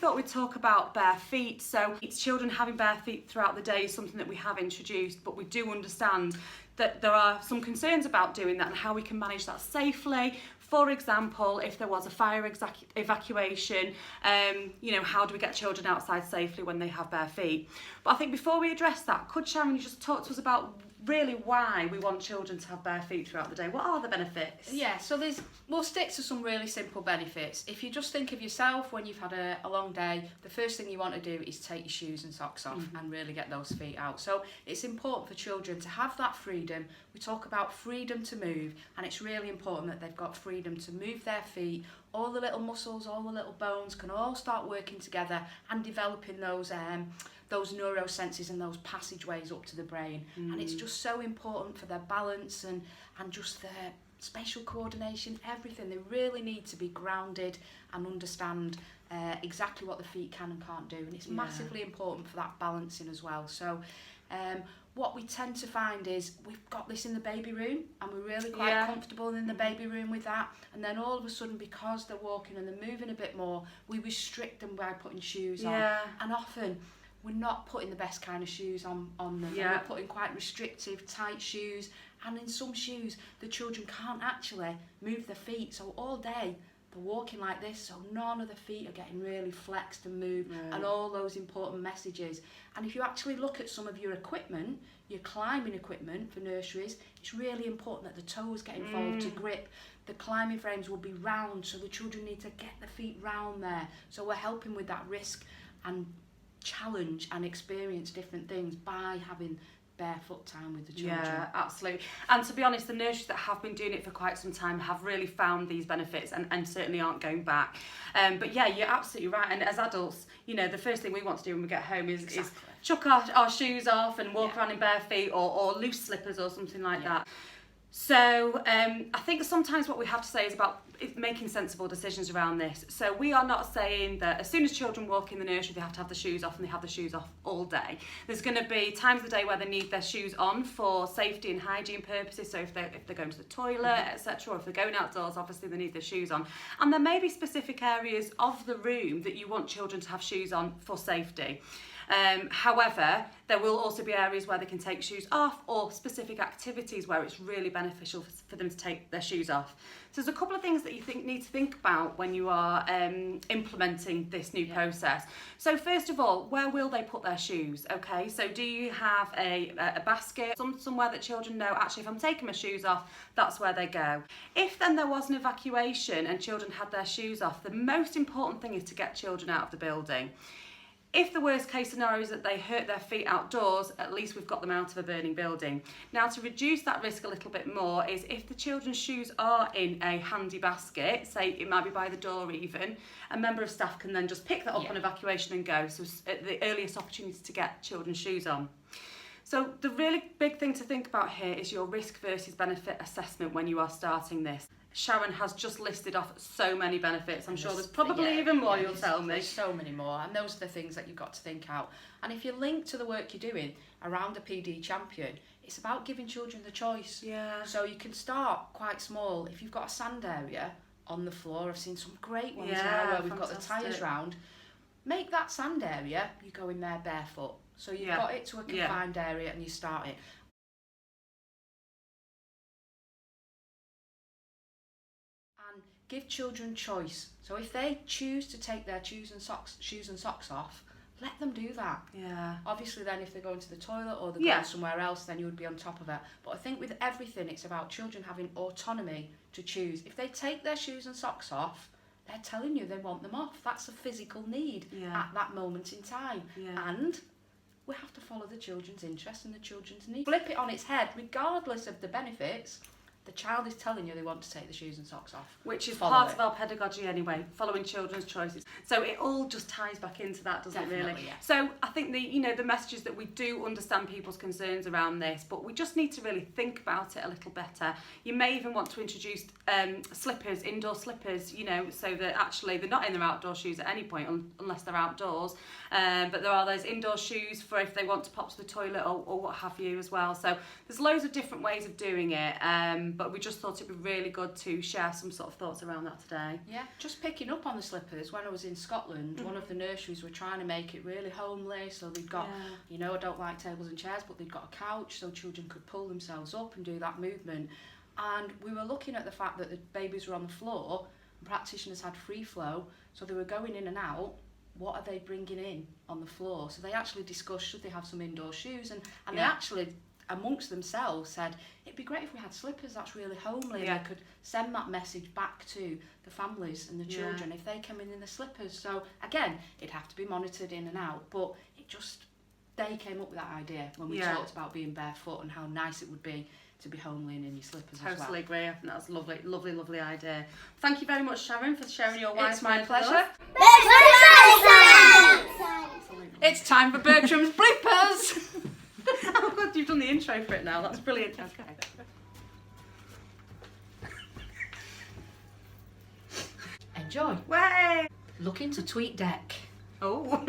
thought we'd talk about bare feet. So children having bare feet throughout the day is something that we have introduced, but we do understand that there are some concerns about doing that and how we can manage that safely. For example, if there was a fire evacuation, how do we get children outside safely when they have bare feet? But I think before we address that, could Sharon, you just talk to us about really why we want children to have bare feet throughout the day? What are the benefits? Yeah, so we'll stick to some really simple benefits. If you just think of yourself when you've had a long day, the first thing you want to do is take your shoes and socks off and really get those feet out. So it's important for children to have that freedom. We talk about freedom to move, and it's really important that they've got freedom to move their feet. All the little muscles, all the little bones can all start working together and developing those neurosenses and those passageways up to the brain. And it's just so important for their balance and just their spatial coordination, everything. They really need to be grounded and understand exactly what the feet can and can't do. And it's massively important for that balancing as well. So what we tend to find is we've got this in the baby room and we're really quite comfortable in the baby room with that, and then all of a sudden, because they're walking and they're moving a bit more, we restrict them by putting shoes on. And often we're not putting the best kind of shoes on them. We're putting quite restrictive, tight shoes, and in some shoes the children can't actually move their feet, so all day they're walking like this, so none of the feet are getting really flexed and moved, and all those important messages. And if you actually look at some of your equipment, your climbing equipment for nurseries, it's really important that the toes get involved to grip. The climbing frames will be round, so the children need to get the feet round there. So we're helping with that risk and challenge and experience different things by having barefoot time with the children. Yeah, absolutely. And to be honest, the nurseries that have been doing it for quite some time have really found these benefits and certainly aren't going back. But yeah, you're absolutely right. And as adults, the first thing we want to do when we get home is chuck our shoes off and walk around in bare feet or loose slippers or something like that. So I think sometimes what we have to say is about making sensible decisions around this. So we are not saying that as soon as children walk in the nursery they have to have the shoes off and they have the shoes off all day. There's going to be times of the day where they need their shoes on for safety and hygiene purposes. So if they're going to the toilet, etc., or if they're going outdoors, obviously they need their shoes on. And there may be specific areas of the room that you want children to have shoes on for safety. However, there will also be areas where they can take shoes off, or specific activities where it's really beneficial for them to take their shoes off. So there's a couple of things that you need to think about when you are implementing this new process. So first of all, where will they put their shoes? Okay, so do you have a basket, somewhere that children know, actually if I'm taking my shoes off, that's where they go? If then there was an evacuation and children had their shoes off, the most important thing is to get children out of the building. If the worst case scenario is that they hurt their feet outdoors, at least we've got them out of a burning building. Now, to reduce that risk a little bit more is if the children's shoes are in a handy basket, say it might be by the door even, a member of staff can then just pick that up on evacuation and go. So at the earliest opportunity to get children's shoes on. So the really big thing to think about here is your risk versus benefit assessment when you are starting this. Sharon has just listed off so many benefits. I'm sure there's probably even more you'll tell me. There's so many more, and those are the things that you've got to think out. And if you link to the work you're doing around a PD champion, it's about giving children the choice. So you can start quite small. If you've got a sand area on the floor, I've seen some great ones now where we've got the tyres round. Make that sand area, you go in there barefoot. So you've got it to a confined area and you start it. And give children choice. So if they choose to take their shoes and socks off, let them do that. Obviously then if they're going to the toilet or they're going somewhere else, then you would be on top of it. But I think with everything, it's about children having autonomy to choose. If they take their shoes and socks off, they're telling you they want them off. That's a physical need at that moment in time. And we have to follow the children's interests and the children's needs. Flip it on its head, regardless of the benefits, the child is telling you they want to take the shoes and socks off. Which is part of our pedagogy anyway, following children's choices. So it all just ties back into that, doesn't it really? So I think the message is that we do understand people's concerns around this, but we just need to really think about it a little better. You may even want to introduce slippers, indoor slippers, so that actually they're not in their outdoor shoes at any point unless they're outdoors. But there are those indoor shoes for if they want to pop to the toilet or what have you as well. So there's loads of different ways of doing it. But we just thought it'd be really good to share some sort of thoughts around that today. Yeah, just picking up on the slippers. When I was in Scotland, one of the nurseries were trying to make it really homely. So they've got, you know, I don't like tables and chairs, but they've got a couch so children could pull themselves up and do that movement. And we were looking at the fact that the babies were on the floor and practitioners had free flow, so they were going in and out. What are they bringing in on the floor? So they actually discussed, should they have some indoor shoes? And they actually, amongst themselves, said, it'd be great if we had slippers, that's really homely. And they could send that message back to the families and the children if they come in the slippers. So again, it'd have to be monitored in and out, but it just, they came up with that idea when we talked about being barefoot and how nice it would be to be homely and in your slippers as well. Totally agree. I think that's a lovely, lovely, lovely idea. Thank you very much, Sharon, for sharing your wise It's my mind with us. pleasure. It's time for Bertram's bloopers. Oh God, you've done the intro for it now. That's brilliant. Okay. Enjoy. Way. Look into Tweet Deck. Oh.